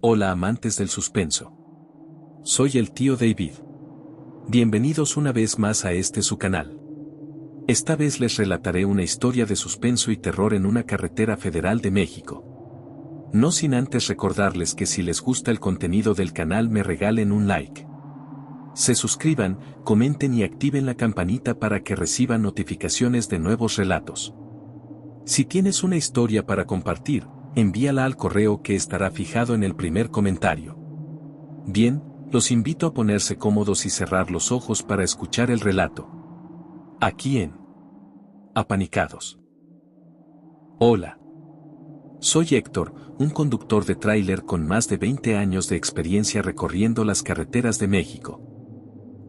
Hola amantes del suspenso. Soy el tío David. Bienvenidos una vez más a su canal. Esta vez les relataré una historia de suspenso y terror en una carretera federal de México. No sin antes recordarles que si les gusta el contenido del canal me regalen un like. Se suscriban, comenten y activen la campanita para que reciban notificaciones de nuevos relatos. Si tienes una historia para compartir, envíala al correo que estará fijado en el primer comentario. Bien, los invito a ponerse cómodos y cerrar los ojos para escuchar el relato. Aquí en Apanicados. Hola. Soy Héctor, un conductor de tráiler con más de 20 años de experiencia recorriendo las carreteras de México.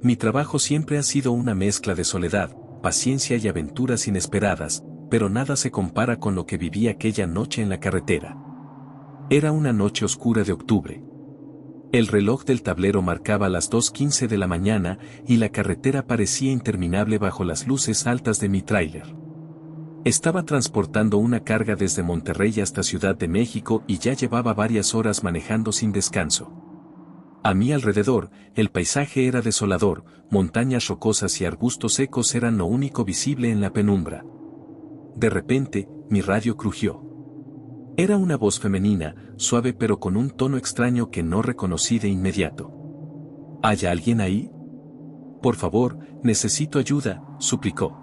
Mi trabajo siempre ha sido una mezcla de soledad, paciencia y aventuras inesperadas, pero nada se compara con lo que viví aquella noche en la carretera. Era una noche oscura de octubre. El reloj del tablero marcaba las 2:15 de la mañana y la carretera parecía interminable bajo las luces altas de mi tráiler. Estaba transportando una carga desde Monterrey hasta Ciudad de México y ya llevaba varias horas manejando sin descanso. A mi alrededor, el paisaje era desolador, montañas rocosas y arbustos secos eran lo único visible en la penumbra. De repente, mi radio crujió. Era una voz femenina, suave pero con un tono extraño que no reconocí de inmediato. ¿Hay alguien ahí? Por favor, necesito ayuda, suplicó.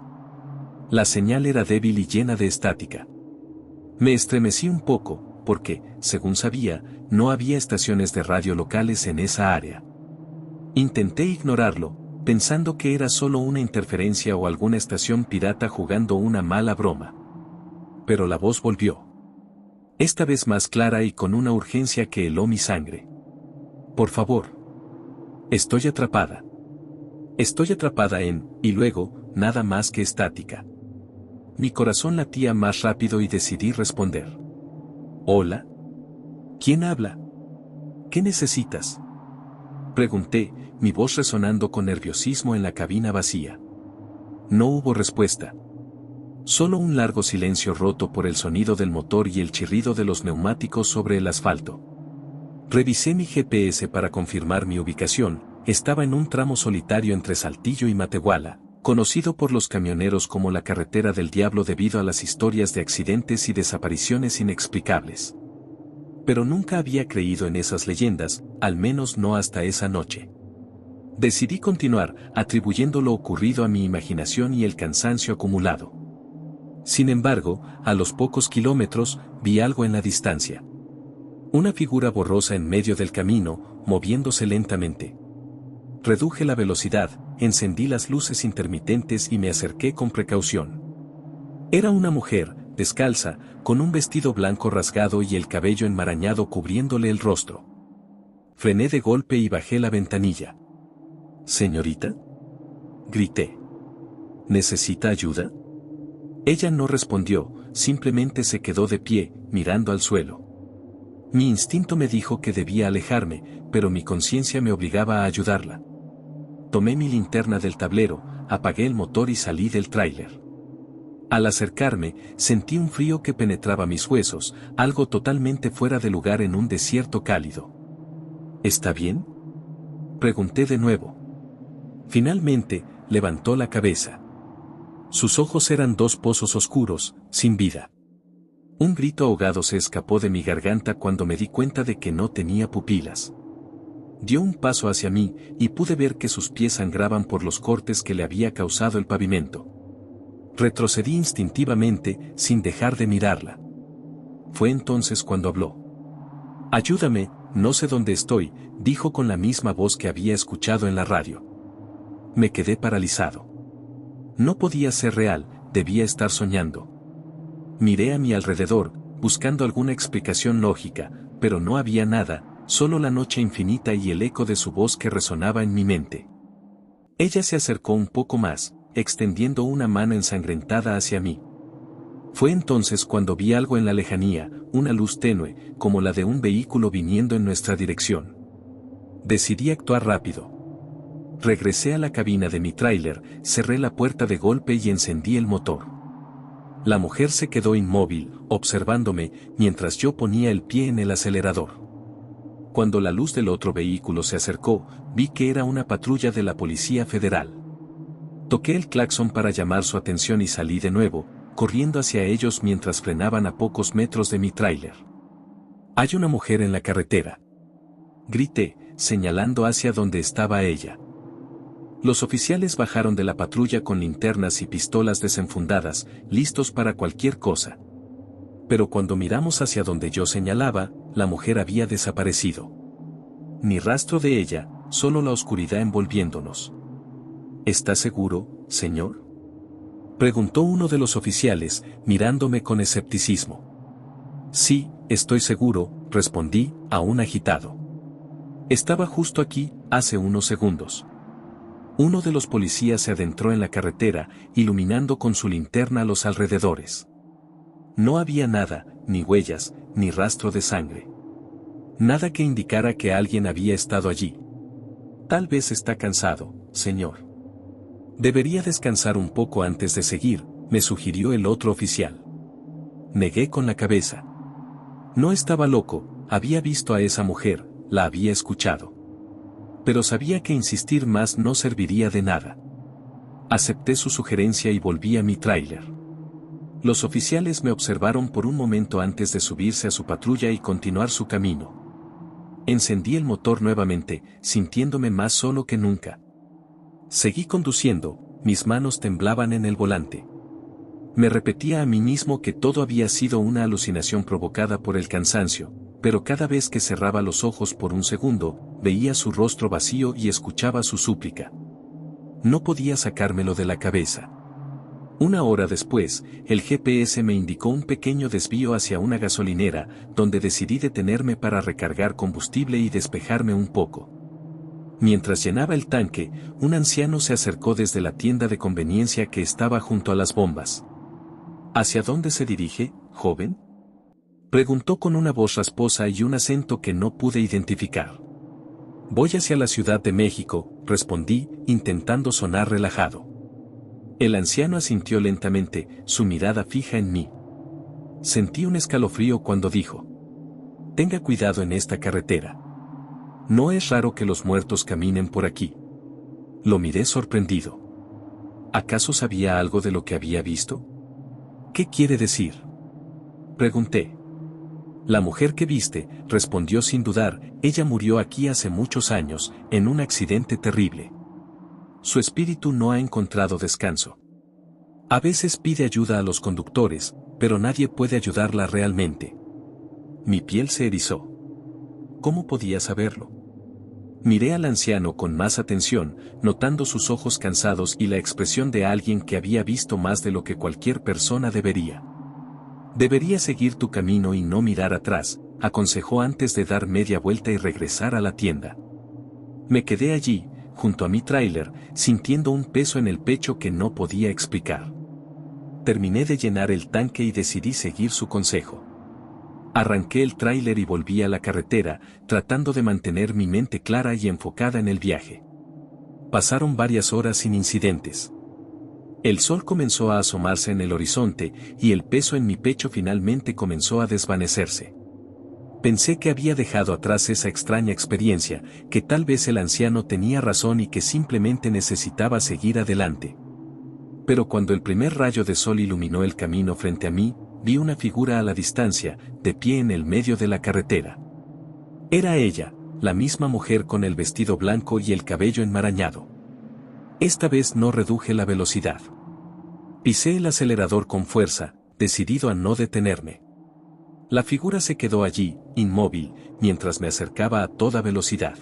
La señal era débil y llena de estática. Me estremecí un poco, porque, según sabía, no había estaciones de radio locales en esa área. Intenté ignorarlo, pensando que era solo una interferencia o alguna estación pirata jugando una mala broma. Pero la voz volvió. Esta vez más clara y con una urgencia que heló mi sangre. Por favor. Estoy atrapada. Estoy atrapada y luego, nada más que estática. Mi corazón latía más rápido y decidí responder. ¿Hola? ¿Quién habla? ¿Qué necesitas? Pregunté, mi voz resonando con nerviosismo en la cabina vacía. No hubo respuesta. Solo un largo silencio roto por el sonido del motor y el chirrido de los neumáticos sobre el asfalto. Revisé mi GPS para confirmar mi ubicación, estaba en un tramo solitario entre Saltillo y Matehuala, conocido por los camioneros como la carretera del diablo debido a las historias de accidentes y desapariciones inexplicables. Pero nunca había creído en esas leyendas, al menos no hasta esa noche. Decidí continuar, atribuyendo lo ocurrido a mi imaginación y el cansancio acumulado. Sin embargo, a los pocos kilómetros, vi algo en la distancia. Una figura borrosa en medio del camino, moviéndose lentamente. Reduje la velocidad, encendí las luces intermitentes y me acerqué con precaución. Era una mujer, descalza, con un vestido blanco rasgado y el cabello enmarañado cubriéndole el rostro. Frené de golpe y bajé la ventanilla. ¿Señorita? Grité. ¿Necesita ayuda? Ella no respondió, simplemente se quedó de pie, mirando al suelo. Mi instinto me dijo que debía alejarme, pero mi conciencia me obligaba a ayudarla. Tomé mi linterna del tablero, apagué el motor y salí del tráiler. Al acercarme, sentí un frío que penetraba mis huesos, algo totalmente fuera de lugar en un desierto cálido. ¿Está bien? Pregunté de nuevo. Finalmente, levantó la cabeza. Sus ojos eran dos pozos oscuros, sin vida. Un grito ahogado se escapó de mi garganta cuando me di cuenta de que no tenía pupilas. Dio un paso hacia mí, y pude ver que sus pies sangraban por los cortes que le había causado el pavimento. Retrocedí instintivamente, sin dejar de mirarla. Fue entonces cuando habló. «Ayúdame, no sé dónde estoy», dijo con la misma voz que había escuchado en la radio. Me quedé paralizado. No podía ser real, debía estar soñando. Miré a mi alrededor, buscando alguna explicación lógica, pero no había nada, solo la noche infinita y el eco de su voz que resonaba en mi mente. Ella se acercó un poco más, extendiendo una mano ensangrentada hacia mí. Fue entonces cuando vi algo en la lejanía, una luz tenue, como la de un vehículo viniendo en nuestra dirección. Decidí actuar rápido. Regresé a la cabina de mi tráiler, cerré la puerta de golpe y encendí el motor. La mujer se quedó inmóvil, observándome, mientras yo ponía el pie en el acelerador. Cuando la luz del otro vehículo se acercó, vi que era una patrulla de la Policía Federal. Toqué el claxon para llamar su atención y salí de nuevo, corriendo hacia ellos mientras frenaban a pocos metros de mi tráiler. «Hay una mujer en la carretera», grité, señalando hacia donde estaba ella. Los oficiales bajaron de la patrulla con linternas y pistolas desenfundadas, listos para cualquier cosa. Pero cuando miramos hacia donde yo señalaba, la mujer había desaparecido. Ni rastro de ella, solo la oscuridad envolviéndonos. «¿Está seguro, señor?», preguntó uno de los oficiales, mirándome con escepticismo. «Sí, estoy seguro», respondí, aún agitado. «Estaba justo aquí, hace unos segundos». Uno de los policías se adentró en la carretera, iluminando con su linterna los alrededores. No había nada, ni huellas, ni rastro de sangre. Nada que indicara que alguien había estado allí. «Tal vez está cansado, señor. Debería descansar un poco antes de seguir», me sugirió el otro oficial. Negué con la cabeza. No estaba loco, había visto a esa mujer, la había escuchado. Pero sabía que insistir más no serviría de nada. Acepté su sugerencia y volví a mi tráiler. Los oficiales me observaron por un momento antes de subirse a su patrulla y continuar su camino. Encendí el motor nuevamente, sintiéndome más solo que nunca. Seguí conduciendo, mis manos temblaban en el volante. Me repetía a mí mismo que todo había sido una alucinación provocada por el cansancio, pero cada vez que cerraba los ojos por un segundo, veía su rostro vacío y escuchaba su súplica. No podía sacármelo de la cabeza. Una hora después, el GPS me indicó un pequeño desvío hacia una gasolinera, donde decidí detenerme para recargar combustible y despejarme un poco. Mientras llenaba el tanque, un anciano se acercó desde la tienda de conveniencia que estaba junto a las bombas. «¿Hacia dónde se dirige, joven?», preguntó con una voz rasposa y un acento que no pude identificar. «Voy hacia la Ciudad de México», respondí, intentando sonar relajado. El anciano asintió lentamente, su mirada fija en mí. Sentí un escalofrío cuando dijo: «Tenga cuidado en esta carretera. No es raro que los muertos caminen por aquí». Lo miré sorprendido. ¿Acaso sabía algo de lo que había visto? «¿Qué quiere decir?», pregunté. «La mujer que viste», respondió sin dudar, «ella murió aquí hace muchos años, en un accidente terrible. Su espíritu no ha encontrado descanso. A veces pide ayuda a los conductores, pero nadie puede ayudarla realmente». Mi piel se erizó. ¿Cómo podía saberlo? Miré al anciano con más atención, notando sus ojos cansados y la expresión de alguien que había visto más de lo que cualquier persona debería. «Debería seguir tu camino y no mirar atrás», aconsejó antes de dar media vuelta y regresar a la tienda. Me quedé allí, junto a mi tráiler, sintiendo un peso en el pecho que no podía explicar. Terminé de llenar el tanque y decidí seguir su consejo. Arranqué el tráiler y volví a la carretera, tratando de mantener mi mente clara y enfocada en el viaje. Pasaron varias horas sin incidentes. El sol comenzó a asomarse en el horizonte, y el peso en mi pecho finalmente comenzó a desvanecerse. Pensé que había dejado atrás esa extraña experiencia, que tal vez el anciano tenía razón y que simplemente necesitaba seguir adelante. Pero cuando el primer rayo de sol iluminó el camino frente a mí, vi una figura a la distancia, de pie en el medio de la carretera. Era ella, la misma mujer con el vestido blanco y el cabello enmarañado. Esta vez no reduje la velocidad. Pisé el acelerador con fuerza, decidido a no detenerme. La figura se quedó allí, inmóvil, mientras me acercaba a toda velocidad.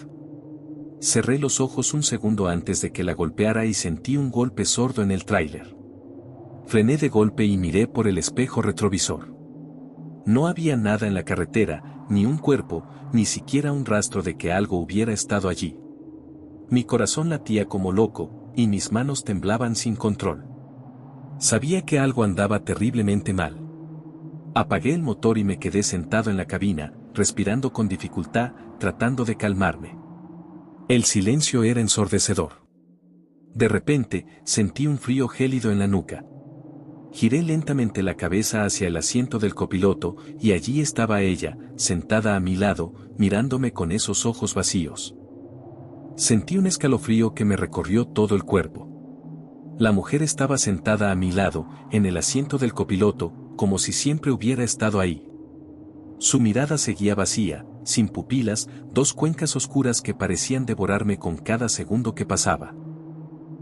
Cerré los ojos un segundo antes de que la golpeara y sentí un golpe sordo en el tráiler. Frené de golpe y miré por el espejo retrovisor. No había nada en la carretera, ni un cuerpo, ni siquiera un rastro de que algo hubiera estado allí. Mi corazón latía como loco, y mis manos temblaban sin control. Sabía que algo andaba terriblemente mal. Apagué el motor y me quedé sentado en la cabina, respirando con dificultad, tratando de calmarme. El silencio era ensordecedor. De repente, sentí un frío gélido en la nuca. Giré lentamente la cabeza hacia el asiento del copiloto, y allí estaba ella, sentada a mi lado, mirándome con esos ojos vacíos. Sentí un escalofrío que me recorrió todo el cuerpo. La mujer estaba sentada a mi lado, en el asiento del copiloto, como si siempre hubiera estado ahí. Su mirada seguía vacía, sin pupilas, dos cuencas oscuras que parecían devorarme con cada segundo que pasaba.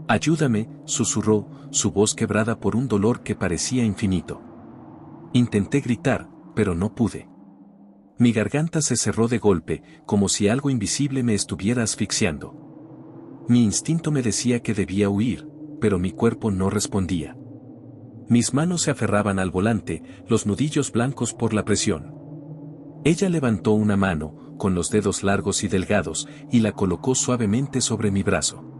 «Ayúdame», susurró, su voz quebrada por un dolor que parecía infinito. Intenté gritar, pero no pude. Mi garganta se cerró de golpe, como si algo invisible me estuviera asfixiando. Mi instinto me decía que debía huir, pero mi cuerpo no respondía. Mis manos se aferraban al volante, los nudillos blancos por la presión. Ella levantó una mano, con los dedos largos y delgados, y la colocó suavemente sobre mi brazo.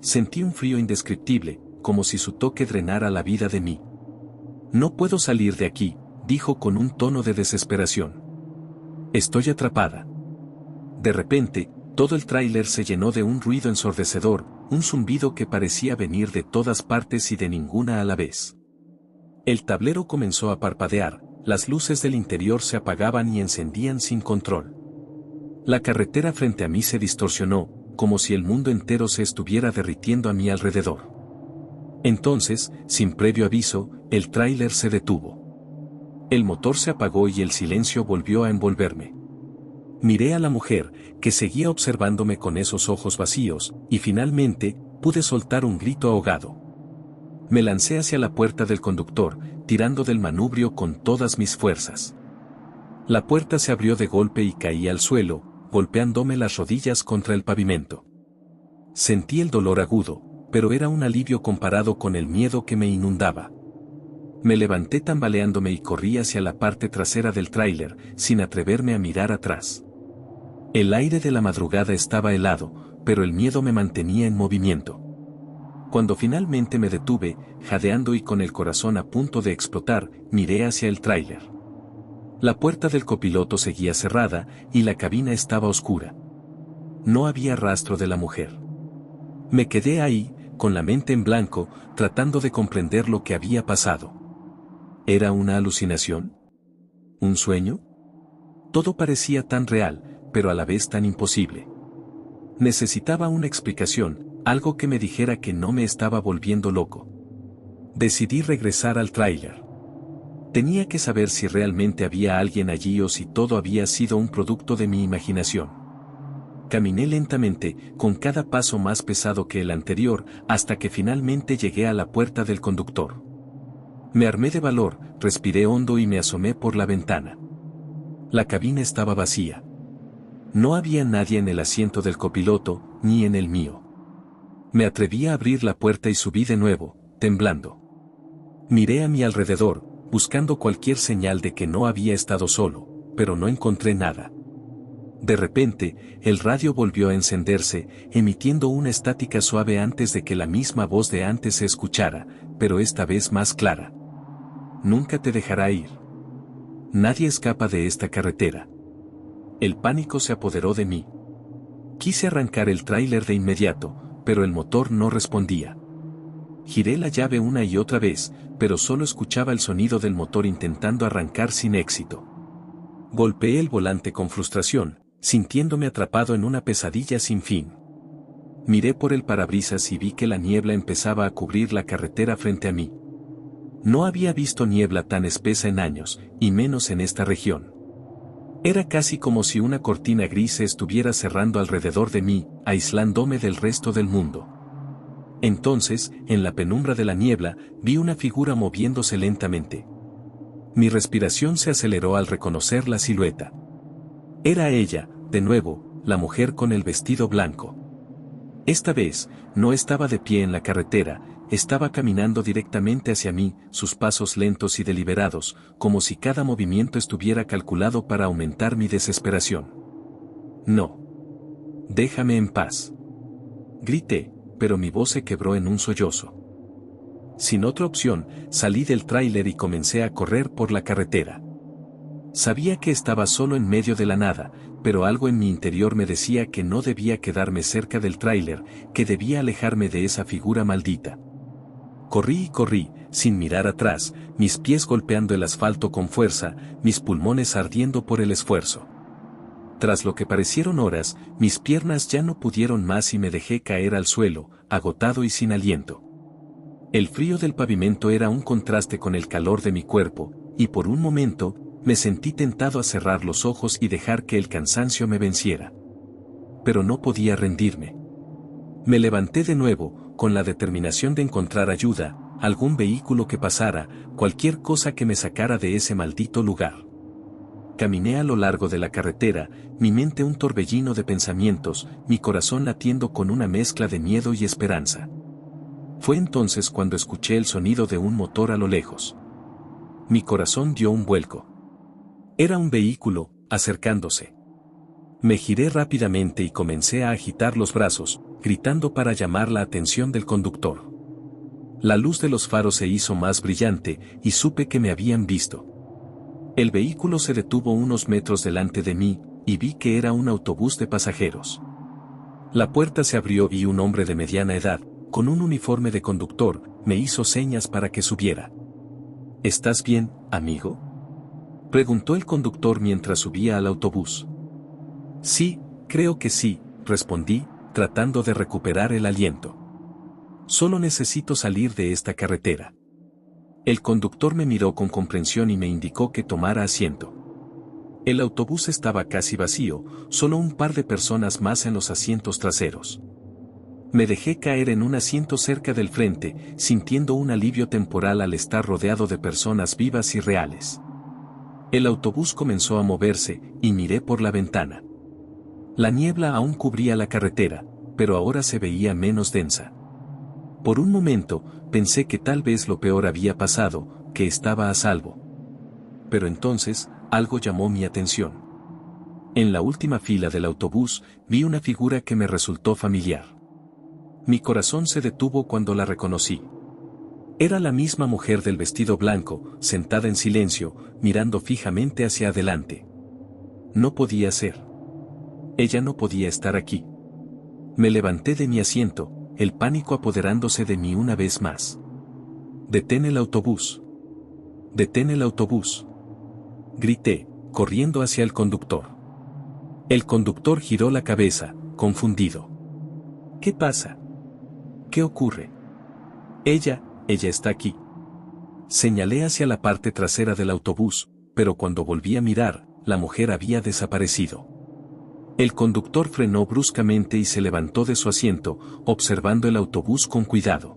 Sentí un frío indescriptible, como si su toque drenara la vida de mí. «No puedo salir de aquí», dijo con un tono de desesperación. «Estoy atrapada». De repente, todo el tráiler se llenó de un ruido ensordecedor, un zumbido que parecía venir de todas partes y de ninguna a la vez. El tablero comenzó a parpadear, las luces del interior se apagaban y encendían sin control. La carretera frente a mí se distorsionó, como si el mundo entero se estuviera derritiendo a mi alrededor. Entonces, sin previo aviso, el tráiler se detuvo. El motor se apagó y el silencio volvió a envolverme. Miré a la mujer, que seguía observándome con esos ojos vacíos, y finalmente, pude soltar un grito ahogado. Me lancé hacia la puerta del conductor, tirando del manubrio con todas mis fuerzas. La puerta se abrió de golpe y caí al suelo, golpeándome las rodillas contra el pavimento. Sentí el dolor agudo, pero era un alivio comparado con el miedo que me inundaba. Me levanté tambaleándome y corrí hacia la parte trasera del tráiler, sin atreverme a mirar atrás. El aire de la madrugada estaba helado, pero el miedo me mantenía en movimiento. Cuando finalmente me detuve, jadeando y con el corazón a punto de explotar, miré hacia el tráiler. La puerta del copiloto seguía cerrada, y la cabina estaba oscura. No había rastro de la mujer. Me quedé ahí, con la mente en blanco, tratando de comprender lo que había pasado. ¿Era una alucinación? ¿Un sueño? Todo parecía tan real, pero a la vez tan imposible. Necesitaba una explicación, algo que me dijera que no me estaba volviendo loco. Decidí regresar al tráiler. Tenía que saber si realmente había alguien allí o si todo había sido un producto de mi imaginación. Caminé lentamente, con cada paso más pesado que el anterior, hasta que finalmente llegué a la puerta del conductor. Me armé de valor, respiré hondo y me asomé por la ventana. La cabina estaba vacía. No había nadie en el asiento del copiloto, ni en el mío. Me atreví a abrir la puerta y subí de nuevo, temblando. Miré a mi alrededor, buscando cualquier señal de que no había estado solo, pero no encontré nada. De repente, el radio volvió a encenderse, emitiendo una estática suave antes de que la misma voz de antes se escuchara, pero esta vez más clara. Nunca te dejará ir. Nadie escapa de esta carretera. El pánico se apoderó de mí. Quise arrancar el tráiler de inmediato, pero el motor no respondía. Giré la llave una y otra vez, pero solo escuchaba el sonido del motor intentando arrancar sin éxito. Golpeé el volante con frustración, sintiéndome atrapado en una pesadilla sin fin. Miré por el parabrisas y vi que la niebla empezaba a cubrir la carretera frente a mí. No había visto niebla tan espesa en años, y menos en esta región. Era casi como si una cortina gris se estuviera cerrando alrededor de mí, aislándome del resto del mundo. Entonces, en la penumbra de la niebla, vi una figura moviéndose lentamente. Mi respiración se aceleró al reconocer la silueta. Era ella, de nuevo, la mujer con el vestido blanco. Esta vez, no estaba de pie en la carretera, estaba caminando directamente hacia mí, sus pasos lentos y deliberados, como si cada movimiento estuviera calculado para aumentar mi desesperación. «No. Déjame en paz», grité, pero mi voz se quebró en un sollozo. Sin otra opción, salí del tráiler y comencé a correr por la carretera. Sabía que estaba solo en medio de la nada, pero algo en mi interior me decía que no debía quedarme cerca del tráiler, que debía alejarme de esa figura maldita. Corrí y corrí, sin mirar atrás, mis pies golpeando el asfalto con fuerza, mis pulmones ardiendo por el esfuerzo. Tras lo que parecieron horas, mis piernas ya no pudieron más y me dejé caer al suelo, agotado y sin aliento. El frío del pavimento era un contraste con el calor de mi cuerpo, y por un momento, me sentí tentado a cerrar los ojos y dejar que el cansancio me venciera. Pero no podía rendirme. Me levanté de nuevo, con la determinación de encontrar ayuda, algún vehículo que pasara, cualquier cosa que me sacara de ese maldito lugar. Caminé a lo largo de la carretera, mi mente un torbellino de pensamientos, mi corazón latiendo con una mezcla de miedo y esperanza. Fue entonces cuando escuché el sonido de un motor a lo lejos. Mi corazón dio un vuelco. Era un vehículo, acercándose. Me giré rápidamente y comencé a agitar los brazos, gritando para llamar la atención del conductor. La luz de los faros se hizo más brillante, y supe que me habían visto. El vehículo se detuvo unos metros delante de mí, y vi que era un autobús de pasajeros. La puerta se abrió y un hombre de mediana edad, con un uniforme de conductor, me hizo señas para que subiera. ¿Estás bien, amigo?, preguntó el conductor mientras subía al autobús. Sí, creo que sí, respondí, tratando de recuperar el aliento. Solo necesito salir de esta carretera. El conductor me miró con comprensión y me indicó que tomara asiento. El autobús estaba casi vacío, solo un par de personas más en los asientos traseros. Me dejé caer en un asiento cerca del frente, sintiendo un alivio temporal al estar rodeado de personas vivas y reales. El autobús comenzó a moverse, y miré por la ventana. La niebla aún cubría la carretera, pero ahora se veía menos densa. Por un momento, pensé que tal vez lo peor había pasado, que estaba a salvo. Pero entonces, algo llamó mi atención. En la última fila del autobús, vi una figura que me resultó familiar. Mi corazón se detuvo cuando la reconocí. Era la misma mujer del vestido blanco, sentada en silencio, mirando fijamente hacia adelante. No podía ser. Ella no podía estar aquí. Me levanté de mi asiento, el pánico apoderándose de mí una vez más. «¡Detén el autobús! ¡Detén el autobús!», grité, corriendo hacia el conductor. El conductor giró la cabeza, confundido. «¿Qué pasa? ¿Qué ocurre?». Ella está aquí». Señalé hacia la parte trasera del autobús, pero cuando volví a mirar, la mujer había desaparecido. El conductor frenó bruscamente y se levantó de su asiento, observando el autobús con cuidado.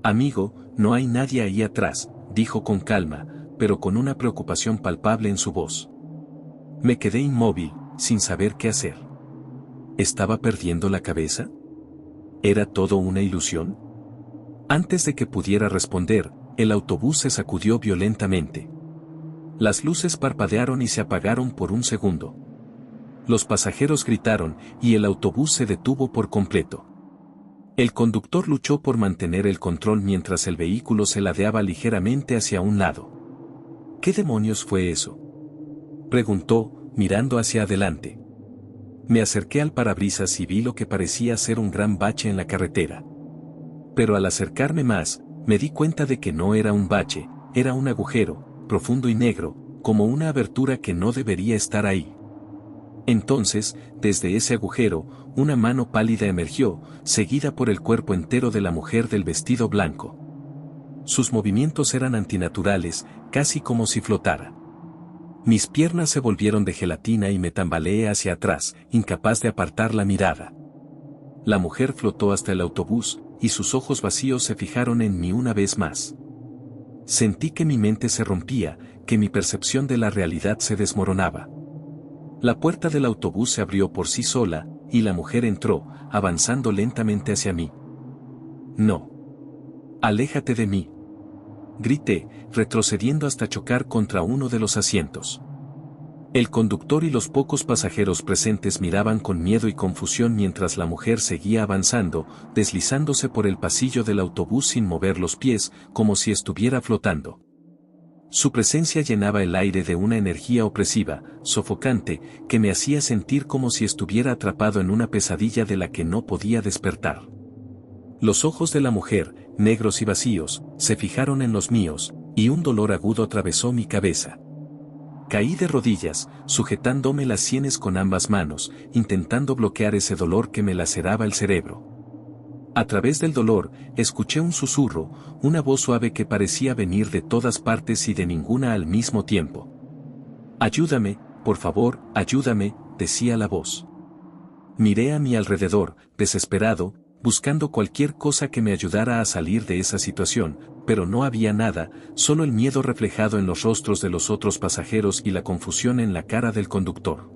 «Amigo, no hay nadie ahí atrás», dijo con calma, pero con una preocupación palpable en su voz. Me quedé inmóvil, sin saber qué hacer. ¿Estaba perdiendo la cabeza? ¿Era todo una ilusión? Antes de que pudiera responder, el autobús se sacudió violentamente. Las luces parpadearon y se apagaron por un segundo. Los pasajeros gritaron, y el autobús se detuvo por completo. El conductor luchó por mantener el control mientras el vehículo se ladeaba ligeramente hacia un lado. «¿Qué demonios fue eso?», preguntó, mirando hacia adelante. Me acerqué al parabrisas y vi lo que parecía ser un gran bache en la carretera. Pero al acercarme más, me di cuenta de que no era un bache, era un agujero, profundo y negro, como una abertura que no debería estar ahí. Entonces, desde ese agujero, una mano pálida emergió, seguida por el cuerpo entero de la mujer del vestido blanco. Sus movimientos eran antinaturales, casi como si flotara. Mis piernas se volvieron de gelatina y me tambaleé hacia atrás, incapaz de apartar la mirada. La mujer flotó hasta el autobús, y sus ojos vacíos se fijaron en mí una vez más. Sentí que mi mente se rompía, que mi percepción de la realidad se desmoronaba. La puerta del autobús se abrió por sí sola, y la mujer entró, avanzando lentamente hacia mí. «No. Aléjate de mí», grité, retrocediendo hasta chocar contra uno de los asientos. El conductor y los pocos pasajeros presentes miraban con miedo y confusión mientras la mujer seguía avanzando, deslizándose por el pasillo del autobús sin mover los pies, como si estuviera flotando. Su presencia llenaba el aire de una energía opresiva, sofocante, que me hacía sentir como si estuviera atrapado en una pesadilla de la que no podía despertar. Los ojos de la mujer, negros y vacíos, se fijaron en los míos, y un dolor agudo atravesó mi cabeza. Caí de rodillas, sujetándome las sienes con ambas manos, intentando bloquear ese dolor que me laceraba el cerebro. A través del dolor, escuché un susurro, una voz suave que parecía venir de todas partes y de ninguna al mismo tiempo. «Ayúdame, por favor, ayúdame», decía la voz. Miré a mi alrededor, desesperado, buscando cualquier cosa que me ayudara a salir de esa situación, pero no había nada, solo el miedo reflejado en los rostros de los otros pasajeros y la confusión en la cara del conductor.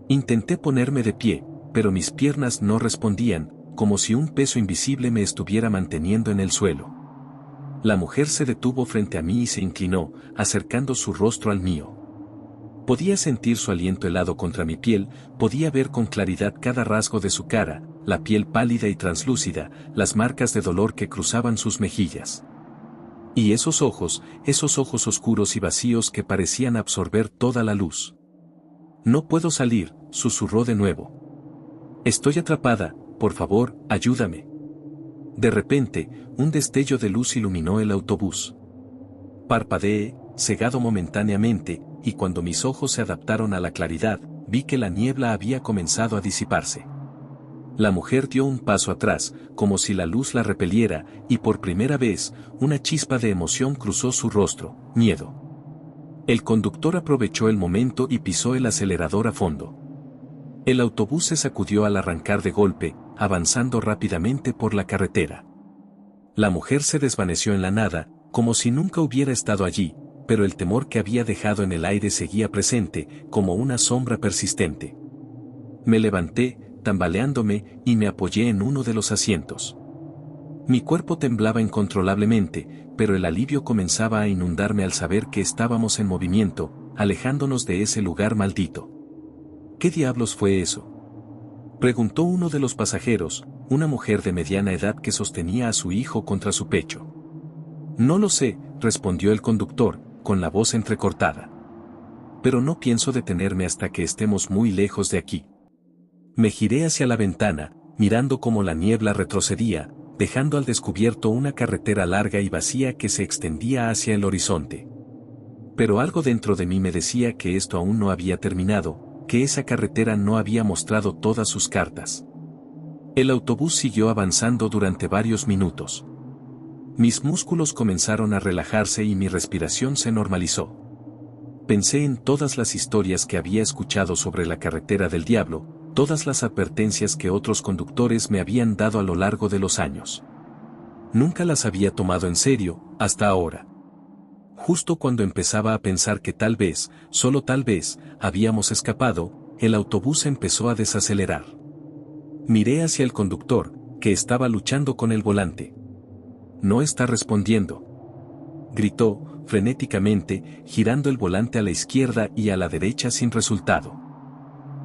Intenté ponerme de pie, pero mis piernas no respondían, como si un peso invisible me estuviera manteniendo en el suelo. La mujer se detuvo frente a mí y se inclinó, acercando su rostro al mío. Podía sentir su aliento helado contra mi piel, podía ver con claridad cada rasgo de su cara, la piel pálida y translúcida, las marcas de dolor que cruzaban sus mejillas. Y esos ojos oscuros y vacíos que parecían absorber toda la luz. «No puedo salir», susurró de nuevo. «Estoy atrapada, por favor, ayúdame». De repente, un destello de luz iluminó el autobús. Parpadeé, cegado momentáneamente, y cuando mis ojos se adaptaron a la claridad, vi que la niebla había comenzado a disiparse. La mujer dio un paso atrás, como si la luz la repeliera, y por primera vez, una chispa de emoción cruzó su rostro, miedo. El conductor aprovechó el momento y pisó el acelerador a fondo. El autobús se sacudió al arrancar de golpe, avanzando rápidamente por la carretera. La mujer se desvaneció en la nada, como si nunca hubiera estado allí, pero el temor que había dejado en el aire seguía presente, como una sombra persistente. Me levanté, tambaleándome, y me apoyé en uno de los asientos. Mi cuerpo temblaba incontrolablemente, pero el alivio comenzaba a inundarme al saber que estábamos en movimiento, alejándonos de ese lugar maldito. ¿Qué diablos fue eso?, preguntó uno de los pasajeros, una mujer de mediana edad que sostenía a su hijo contra su pecho. «No lo sé», respondió el conductor, con la voz entrecortada. «Pero no pienso detenerme hasta que estemos muy lejos de aquí». Me giré hacia la ventana, mirando cómo la niebla retrocedía, dejando al descubierto una carretera larga y vacía que se extendía hacia el horizonte. Pero algo dentro de mí me decía que esto aún no había terminado, que esa carretera no había mostrado todas sus cartas. El autobús siguió avanzando durante varios minutos. Mis músculos comenzaron a relajarse y mi respiración se normalizó. Pensé en todas las historias que había escuchado sobre la carretera del diablo, todas las advertencias que otros conductores me habían dado a lo largo de los años. Nunca las había tomado en serio, hasta ahora. Justo cuando empezaba a pensar que tal vez, solo tal vez, habíamos escapado, el autobús empezó a desacelerar. Miré hacia el conductor, que estaba luchando con el volante. «No está respondiendo», gritó, frenéticamente, girando el volante a la izquierda y a la derecha sin resultado.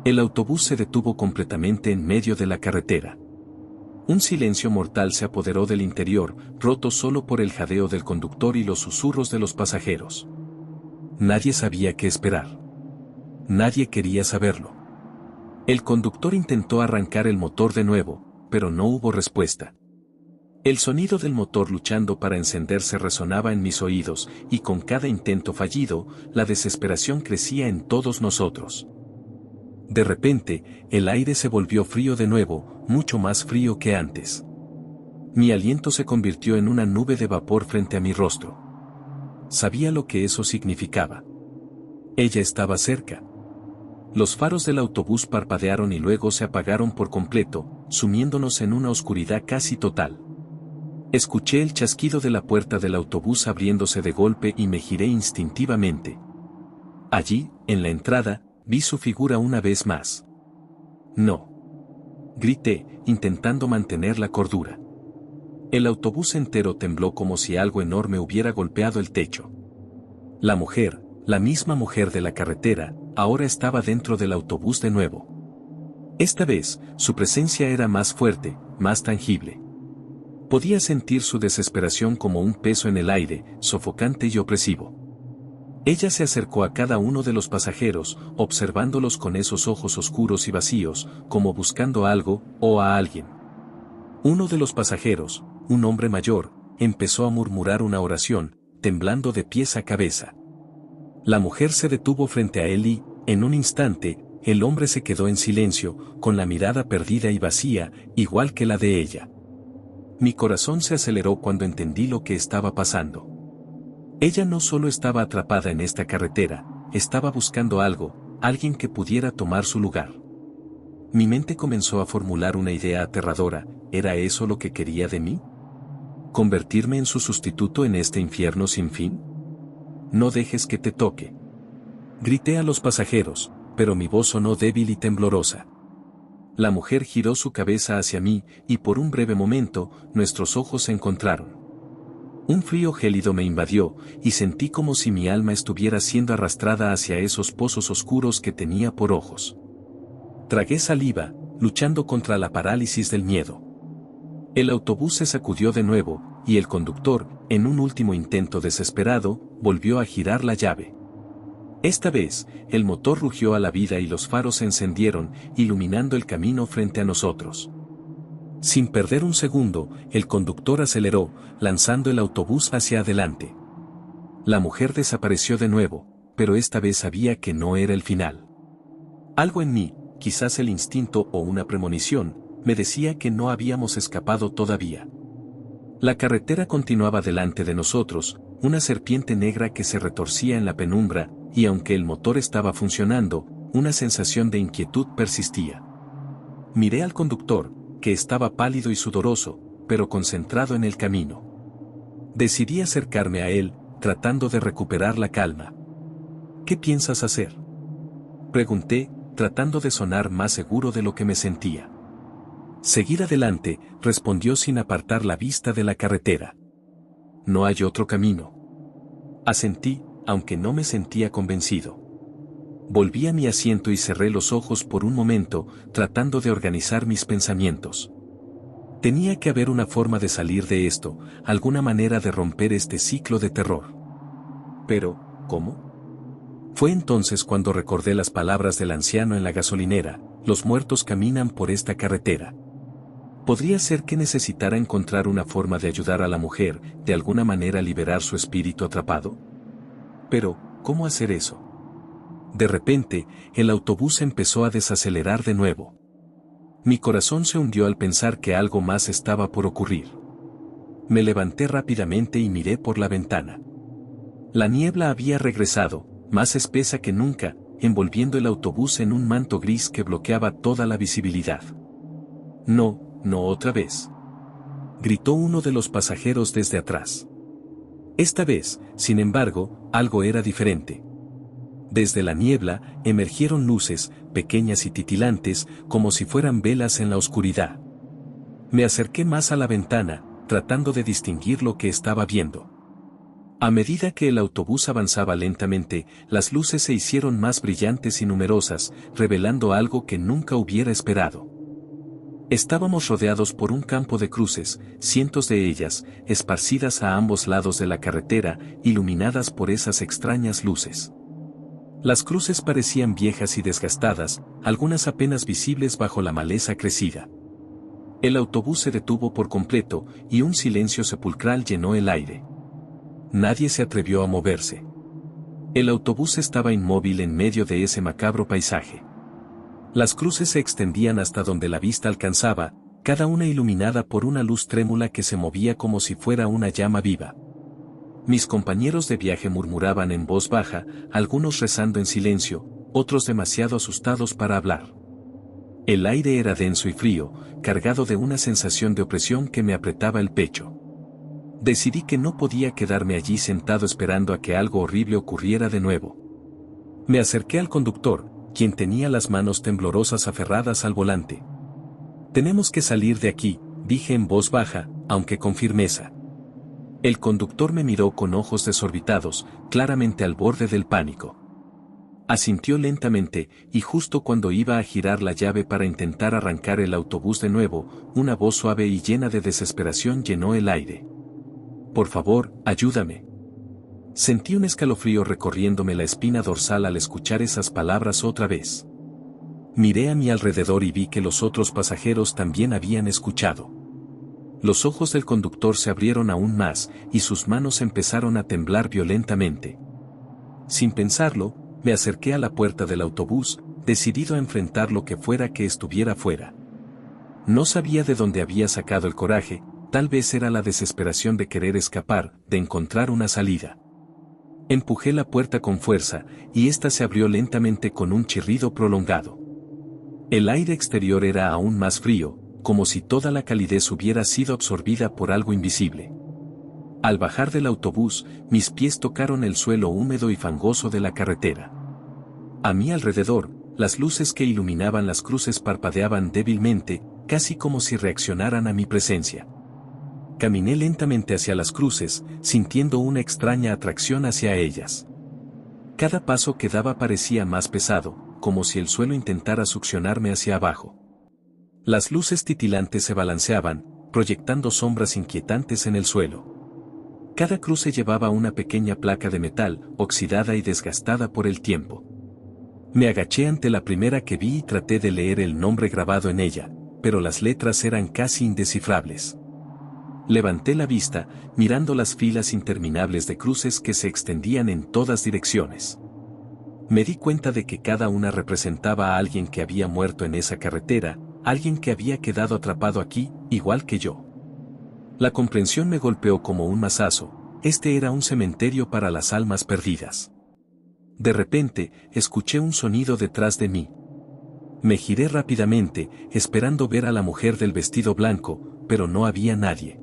El autobús se detuvo completamente en medio de la carretera. Un silencio mortal se apoderó del interior, roto solo por el jadeo del conductor y los susurros de los pasajeros. Nadie sabía qué esperar. Nadie quería saberlo. El conductor intentó arrancar el motor de nuevo, pero no hubo respuesta. El sonido del motor luchando para encenderse resonaba en mis oídos, y con cada intento fallido, la desesperación crecía en todos nosotros. De repente, el aire se volvió frío de nuevo, mucho más frío que antes. Mi aliento se convirtió en una nube de vapor frente a mi rostro. Sabía lo que eso significaba. Ella estaba cerca. Los faros del autobús parpadearon y luego se apagaron por completo, sumiéndonos en una oscuridad casi total. Escuché el chasquido de la puerta del autobús abriéndose de golpe y me giré instintivamente. Allí, en la entrada, vi su figura una vez más. «No», grité, intentando mantener la cordura. El autobús entero tembló como si algo enorme hubiera golpeado el techo. La mujer, la misma mujer de la carretera, ahora estaba dentro del autobús de nuevo. Esta vez, su presencia era más fuerte, más tangible. Podía sentir su desesperación como un peso en el aire, sofocante y opresivo. Ella se acercó a cada uno de los pasajeros, observándolos con esos ojos oscuros y vacíos, como buscando algo, o a alguien. Uno de los pasajeros, un hombre mayor, empezó a murmurar una oración, temblando de pies a cabeza. La mujer se detuvo frente a él y, en un instante, el hombre se quedó en silencio, con la mirada perdida y vacía, igual que la de ella. Mi corazón se aceleró cuando entendí lo que estaba pasando. Ella no solo estaba atrapada en esta carretera, estaba buscando algo, alguien que pudiera tomar su lugar. Mi mente comenzó a formular una idea aterradora. ¿Era eso lo que quería de mí? ¿Convertirme en su sustituto en este infierno sin fin? No dejes que te toque. Grité a los pasajeros, pero mi voz sonó débil y temblorosa. La mujer giró su cabeza hacia mí, y por un breve momento, nuestros ojos se encontraron. Un frío gélido me invadió, y sentí como si mi alma estuviera siendo arrastrada hacia esos pozos oscuros que tenía por ojos. Tragué saliva, luchando contra la parálisis del miedo. El autobús se sacudió de nuevo, y el conductor, en un último intento desesperado, volvió a girar la llave. Esta vez, el motor rugió a la vida y los faros se encendieron, iluminando el camino frente a nosotros. Sin perder un segundo, el conductor aceleró, lanzando el autobús hacia adelante. La mujer desapareció de nuevo, pero esta vez sabía que no era el final. Algo en mí, quizás el instinto o una premonición, me decía que no habíamos escapado todavía. La carretera continuaba delante de nosotros, una serpiente negra que se retorcía en la penumbra, y aunque el motor estaba funcionando, una sensación de inquietud persistía. Miré al conductor, que estaba pálido y sudoroso, pero concentrado en el camino. Decidí acercarme a él, tratando de recuperar la calma. ¿Qué piensas hacer?, pregunté, tratando de sonar más seguro de lo que me sentía. Seguir adelante, respondió sin apartar la vista de la carretera. No hay otro camino. Asentí, aunque no me sentía convencido. Volví a mi asiento y cerré los ojos por un momento, tratando de organizar mis pensamientos. Tenía que haber una forma de salir de esto, alguna manera de romper este ciclo de terror. Pero, ¿cómo? Fue entonces cuando recordé las palabras del anciano en la gasolinera: los muertos caminan por esta carretera. ¿Podría ser que necesitara encontrar una forma de ayudar a la mujer, de alguna manera liberar su espíritu atrapado? Pero, ¿cómo hacer eso? De repente, el autobús empezó a desacelerar de nuevo. Mi corazón se hundió al pensar que algo más estaba por ocurrir. Me levanté rápidamente y miré por la ventana. La niebla había regresado, más espesa que nunca, envolviendo el autobús en un manto gris que bloqueaba toda la visibilidad. No, no otra vez, gritó uno de los pasajeros desde atrás. Esta vez, sin embargo, algo era diferente. Desde la niebla, emergieron luces, pequeñas y titilantes, como si fueran velas en la oscuridad. Me acerqué más a la ventana, tratando de distinguir lo que estaba viendo. A medida que el autobús avanzaba lentamente, las luces se hicieron más brillantes y numerosas, revelando algo que nunca hubiera esperado. Estábamos rodeados por un campo de cruces, cientos de ellas, esparcidas a ambos lados de la carretera, iluminadas por esas extrañas luces. Las cruces parecían viejas y desgastadas, algunas apenas visibles bajo la maleza crecida. El autobús se detuvo por completo, y un silencio sepulcral llenó el aire. Nadie se atrevió a moverse. El autobús estaba inmóvil en medio de ese macabro paisaje. Las cruces se extendían hasta donde la vista alcanzaba, cada una iluminada por una luz trémula que se movía como si fuera una llama viva. Mis compañeros de viaje murmuraban en voz baja, algunos rezando en silencio, otros demasiado asustados para hablar. El aire era denso y frío, cargado de una sensación de opresión que me apretaba el pecho. Decidí que no podía quedarme allí sentado esperando a que algo horrible ocurriera de nuevo. Me acerqué al conductor, quien tenía las manos temblorosas aferradas al volante. «Tenemos que salir de aquí», dije en voz baja, aunque con firmeza. El conductor me miró con ojos desorbitados, claramente al borde del pánico. Asintió lentamente, y justo cuando iba a girar la llave para intentar arrancar el autobús de nuevo, una voz suave y llena de desesperación llenó el aire. «Por favor, ayúdame». Sentí un escalofrío recorriéndome la espina dorsal al escuchar esas palabras otra vez. Miré a mi alrededor y vi que los otros pasajeros también habían escuchado. Los ojos del conductor se abrieron aún más, y sus manos empezaron a temblar violentamente. Sin pensarlo, me acerqué a la puerta del autobús, decidido a enfrentar lo que fuera que estuviera fuera. No sabía de dónde había sacado el coraje, tal vez era la desesperación de querer escapar, de encontrar una salida. Empujé la puerta con fuerza, y ésta se abrió lentamente con un chirrido prolongado. El aire exterior era aún más frío, como si toda la calidez hubiera sido absorbida por algo invisible. Al bajar del autobús, mis pies tocaron el suelo húmedo y fangoso de la carretera. A mi alrededor, las luces que iluminaban las cruces parpadeaban débilmente, casi como si reaccionaran a mi presencia. Caminé lentamente hacia las cruces, sintiendo una extraña atracción hacia ellas. Cada paso que daba parecía más pesado, como si el suelo intentara succionarme hacia abajo. Las luces titilantes se balanceaban, proyectando sombras inquietantes en el suelo. Cada cruce llevaba una pequeña placa de metal, oxidada y desgastada por el tiempo. Me agaché ante la primera que vi y traté de leer el nombre grabado en ella, pero las letras eran casi indescifrables. Levanté la vista, mirando las filas interminables de cruces que se extendían en todas direcciones. Me di cuenta de que cada una representaba a alguien que había muerto en esa carretera, alguien que había quedado atrapado aquí, igual que yo. La comprensión me golpeó como un mazazo, este era un cementerio para las almas perdidas. De repente, escuché un sonido detrás de mí. Me giré rápidamente, esperando ver a la mujer del vestido blanco, pero no había nadie.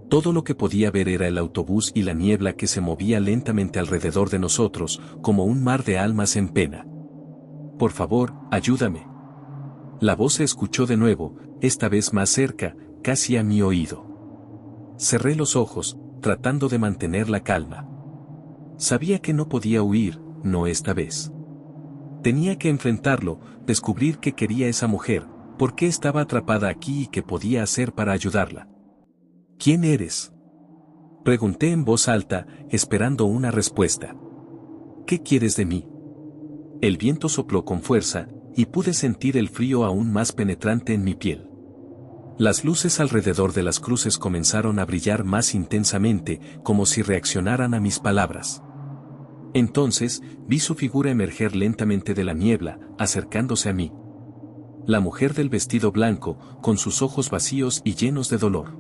Todo lo que podía ver era el autobús y la niebla que se movía lentamente alrededor de nosotros, como un mar de almas en pena. Por favor, ayúdame. La voz se escuchó de nuevo, esta vez más cerca, casi a mi oído. Cerré los ojos, tratando de mantener la calma. Sabía que no podía huir, no esta vez. Tenía que enfrentarlo, descubrir qué quería esa mujer, por qué estaba atrapada aquí y qué podía hacer para ayudarla. ¿Quién eres? Pregunté en voz alta, esperando una respuesta. ¿Qué quieres de mí? El viento sopló con fuerza, y pude sentir el frío aún más penetrante en mi piel. Las luces alrededor de las cruces comenzaron a brillar más intensamente, como si reaccionaran a mis palabras. Entonces, vi su figura emerger lentamente de la niebla, acercándose a mí. La mujer del vestido blanco, con sus ojos vacíos y llenos de dolor.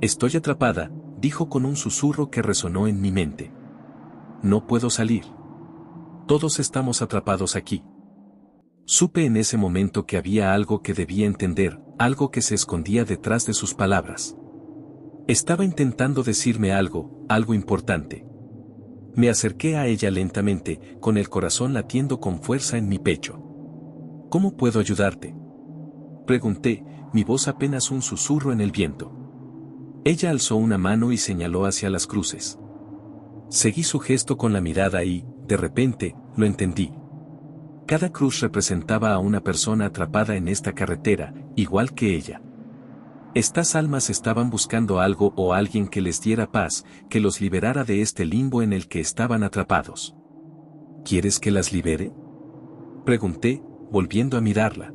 Estoy atrapada, dijo con un susurro que resonó en mi mente. No puedo salir. Todos estamos atrapados aquí. Supe en ese momento que había algo que debía entender, algo que se escondía detrás de sus palabras. Estaba intentando decirme algo, algo importante. Me acerqué a ella lentamente, con el corazón latiendo con fuerza en mi pecho. ¿Cómo puedo ayudarte? Pregunté, mi voz apenas un susurro en el viento. Ella alzó una mano y señaló hacia las cruces. Seguí su gesto con la mirada y, de repente, lo entendí. Cada cruz representaba a una persona atrapada en esta carretera, igual que ella. Estas almas estaban buscando algo o alguien que les diera paz, que los liberara de este limbo en el que estaban atrapados. ¿Quieres que las libere? Pregunté, volviendo a mirarla.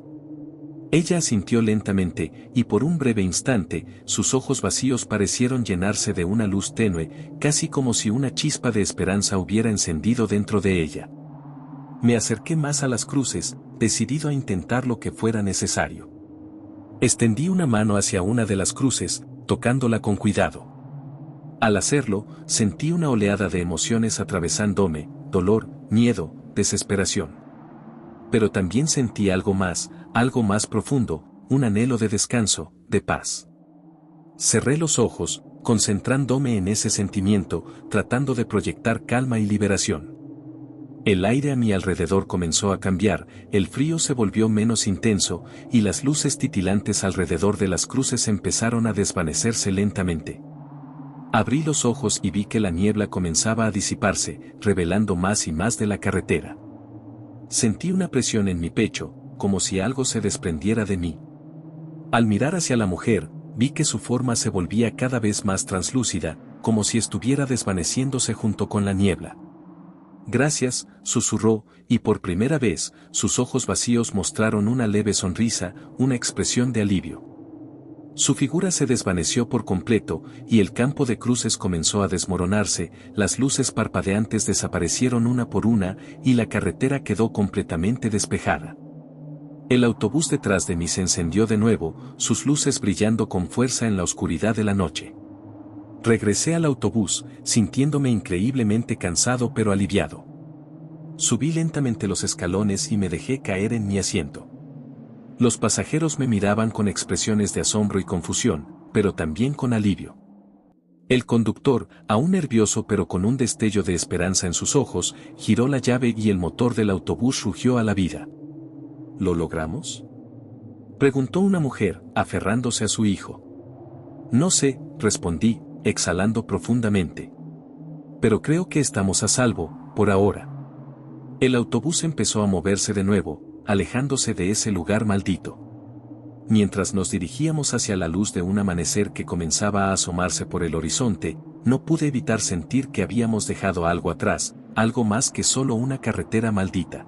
Ella asintió lentamente, y por un breve instante, sus ojos vacíos parecieron llenarse de una luz tenue, casi como si una chispa de esperanza hubiera encendido dentro de ella. Me acerqué más a las cruces, decidido a intentar lo que fuera necesario. Extendí una mano hacia una de las cruces, tocándola con cuidado. Al hacerlo, sentí una oleada de emociones atravesándome, dolor, miedo, desesperación. Pero también sentí algo más profundo, un anhelo de descanso, de paz. Cerré los ojos, concentrándome en ese sentimiento, tratando de proyectar calma y liberación. El aire a mi alrededor comenzó a cambiar, el frío se volvió menos intenso, y las luces titilantes alrededor de las cruces empezaron a desvanecerse lentamente. Abrí los ojos y vi que la niebla comenzaba a disiparse, revelando más y más de la carretera. Sentí una presión en mi pecho, como si algo se desprendiera de mí. Al mirar hacia la mujer, vi que su forma se volvía cada vez más translúcida, como si estuviera desvaneciéndose junto con la niebla. Gracias, susurró, y por primera vez, sus ojos vacíos mostraron una leve sonrisa, una expresión de alivio. Su figura se desvaneció por completo, y el campo de cruces comenzó a desmoronarse, las luces parpadeantes desaparecieron una por una, y la carretera quedó completamente despejada. El autobús detrás de mí se encendió de nuevo, sus luces brillando con fuerza en la oscuridad de la noche. Regresé al autobús, sintiéndome increíblemente cansado pero aliviado. Subí lentamente los escalones y me dejé caer en mi asiento. Los pasajeros me miraban con expresiones de asombro y confusión, pero también con alivio. El conductor, aún nervioso pero con un destello de esperanza en sus ojos, giró la llave y el motor del autobús rugió a la vida. ¿Lo logramos?, preguntó una mujer, aferrándose a su hijo. No sé, respondí, exhalando profundamente. Pero creo que estamos a salvo, por ahora. El autobús empezó a moverse de nuevo, alejándose de ese lugar maldito. Mientras nos dirigíamos hacia la luz de un amanecer que comenzaba a asomarse por el horizonte, no pude evitar sentir que habíamos dejado algo atrás, algo más que solo una carretera maldita.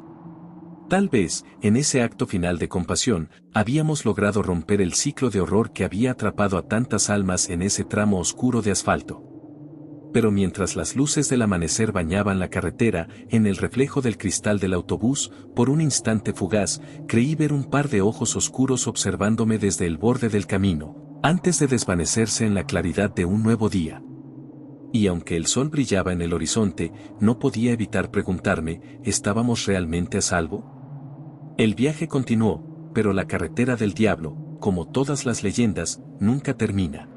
Tal vez, en ese acto final de compasión, habíamos logrado romper el ciclo de horror que había atrapado a tantas almas en ese tramo oscuro de asfalto. Pero mientras las luces del amanecer bañaban la carretera, en el reflejo del cristal del autobús, por un instante fugaz, creí ver un par de ojos oscuros observándome desde el borde del camino, antes de desvanecerse en la claridad de un nuevo día. Y aunque el sol brillaba en el horizonte, no podía evitar preguntarme, ¿estábamos realmente a salvo? El viaje continuó, pero la carretera del diablo, como todas las leyendas, nunca termina.